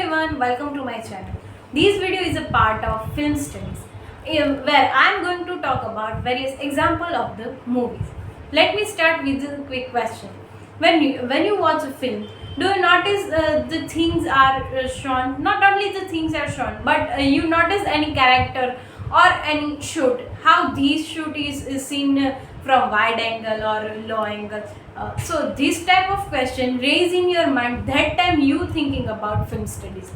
everyone, welcome to my channel. This video is a part of film studies where I am going to talk about various examples of the movies. Let me start with a quick question. When you watch a film, do you notice the things are shown? Not only the things are shown, but you notice any character or any shoot, how this shoot is seen from wide angle or low angle. So this type of question raise in your mind that time you thinking about film studies.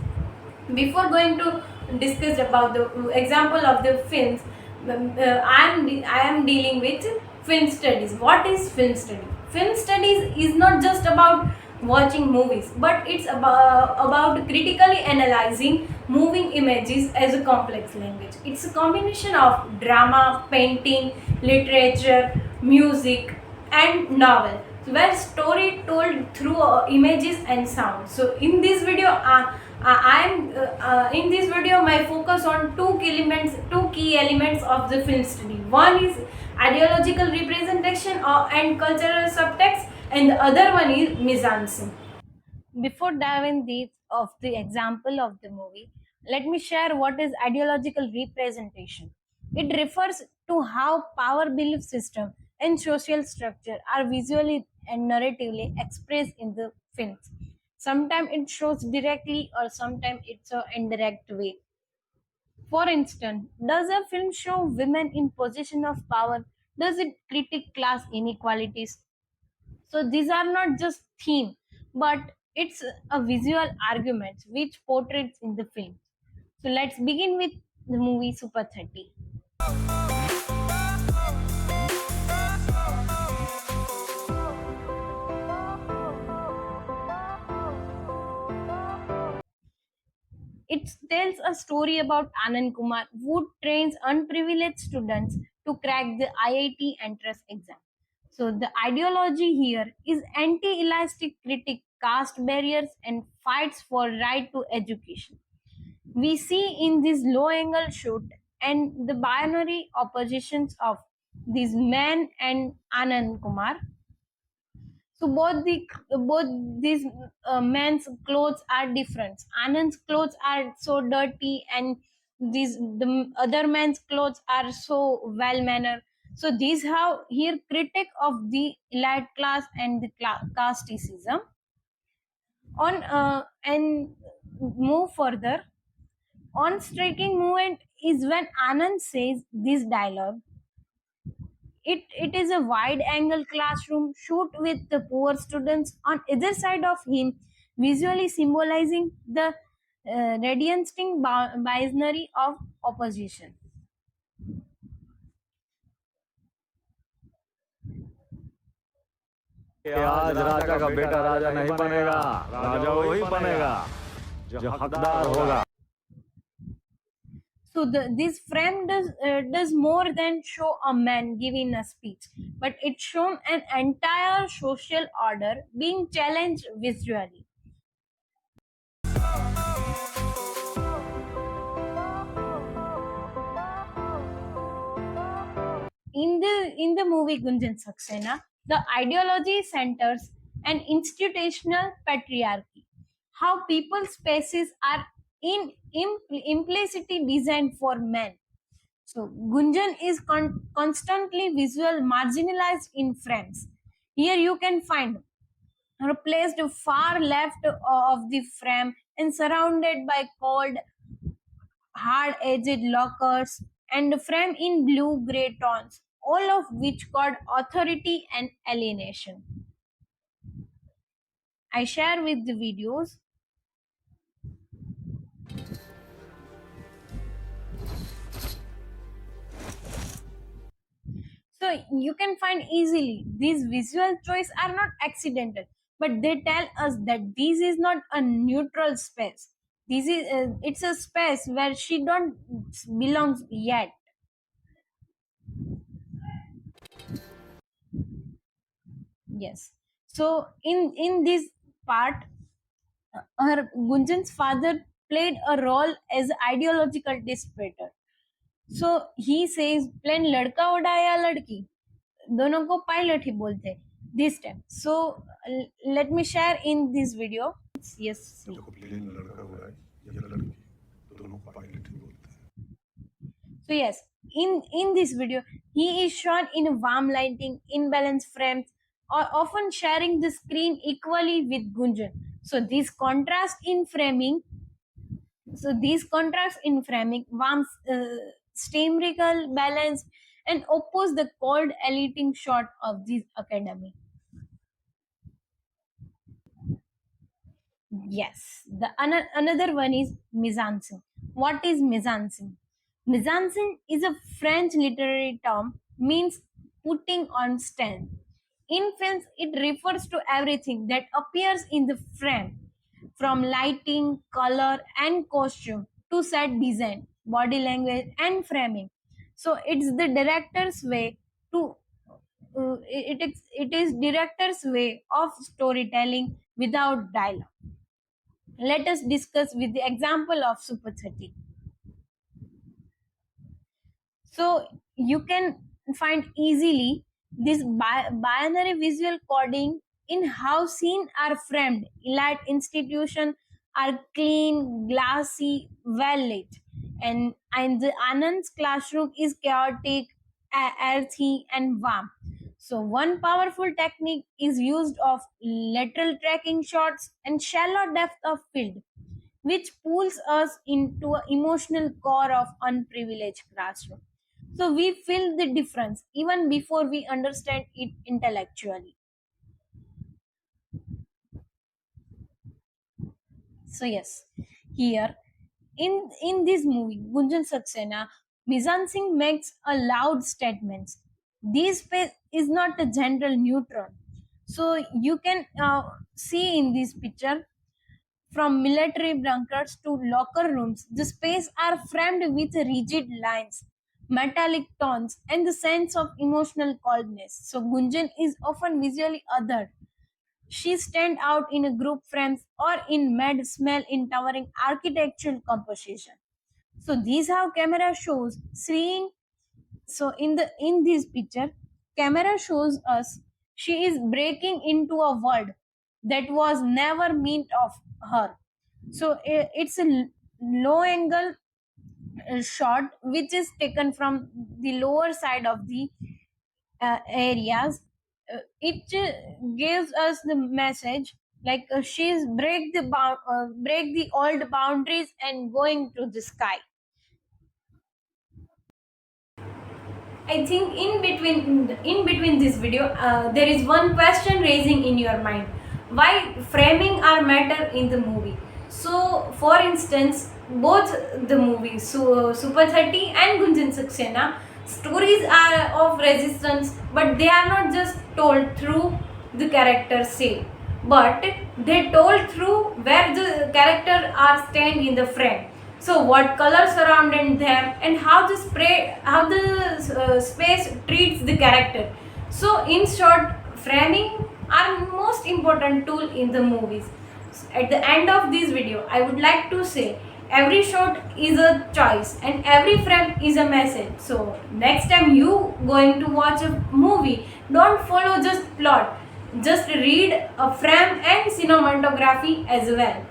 Before going to discuss about the example of the films, I am dealing with film studies. What is film study? Film studies is not just about watching movies, but it's about critically analyzing moving images as a complex language. It's a combination of drama, painting, literature, music, and novel, where story told through images and sound. So in this video, in this video my focus on two key elements of the film study. One is ideological representation and cultural subtext, and the other one is mise-en-scene. Before diving deep of the example of the movie, let me share what is ideological representation. It refers to how power belief system and social structure are visually and narratively expressed in the films. Sometimes it shows directly or sometimes it's an indirect way. For instance, does a film show women in position of power? Does it critique class inequalities? So these are not just theme, but it's a visual argument which portrays in the film. So let's begin with the movie Super 30. It tells a story about Anand Kumar, who trains unprivileged students to crack the IIT entrance exam. So the ideology here is anti-elastic critique, caste barriers, and fights for right to education. We see in this low-angle shoot and the binary oppositions of these men and Anand Kumar. So both these men's clothes are different. Anand's clothes are so dirty, and the other men's clothes are so well mannered. So these have here critique of the elite class and the casteism. On and move further. On striking moment is when Anand says this dialogue. It is a wide angle classroom shoot with the poor students on either side of him, visually symbolizing the radiating binary of opposition. आज राजा का बेटा राजा नहीं बनेगा, राजा वही बनेगा जो हकदार होगा. So this frame does more than show a man giving a speech, but it shows an entire social order being challenged visually. In the movie Gunjan Saxena, the ideology centers an institutional patriarchy, how people's spaces are implicitly designed for men. So Gunjan is constantly visual marginalized in frames. Here you can find her placed far left of the frame and surrounded by cold, hard-edged lockers and frame in blue-gray tones, all of which called authority and alienation. I share with the videos. So you can find easily these visual choices are not accidental, but they tell us that this is not a neutral space. This is it's a space where she don't belongs yet. Yes. So in this part, her Gunjan's father played a role as ideological disputer. So he says plane लड़का उड़ाए या लड़की दोनों को pilot ही बोलते this time. So let me share in this video Yes. देखो plane लड़का हो रहा है या लड़की, दोनों को पायलट ही बोलते हैं. So yes, in this video, he is shown in warm lighting, in balanced frames, or often sharing the screen equally with Gunjan. So these contrasts in framing, warm, symmetrical, balanced, and oppose the cold, eliting shot of this academy. Yes, the another one is mise-en-scene. What is mise-en-scene? Mise-en-scene is a French literary term, means putting on stand. In films, it refers to everything that appears in the frame, from lighting, color, and costume to set design, body language, and framing. So it's the director's way to it is director's way of storytelling without dialogue. Let us discuss with the example of Super 30. So you can find easily this binary visual coding in how scenes are framed. Elite institutions are clean, glassy, well lit, and the Anand's classroom is chaotic, earthy, and warm. So one powerful technique is used of lateral tracking shots and shallow depth of field, which pulls us into an emotional core of unprivileged classroom. So we feel the difference even before we understand it intellectually. So yes, here in this movie, Gunjan Saxena, mise-en-scene makes a loud statements. This space is not a general neutral. So you can see in this picture, from military bunkers to locker rooms, the space are framed with rigid lines, metallic tones, and the sense of emotional coldness. So Gunjan is often visually othered. She stands out in a group frames or in mad smell in towering architectural composition. So these how camera shows seeing. So in this picture, camera shows us she is breaking into a world that was never meant of her. So it's a low angle shot which is taken from the lower side of the areas. It gives us the message like she's break the old boundaries and going to the sky. I think in between this video, there is one question raising in your mind: why framing are matter in the movie? So, for instance, both the movies, Super 30 and Gunjan Saxena, stories are of resistance, but they are not just told through the characters say, but they told through where the character are stand in the frame. So what color surrounded them and how the space treats the character. So in short, framing are most important tool in the movies. At the end of this video, I would like to say every shot is a choice and every frame is a message. So next time you going to watch a movie, don't follow just plot, just read a frame and cinematography as well.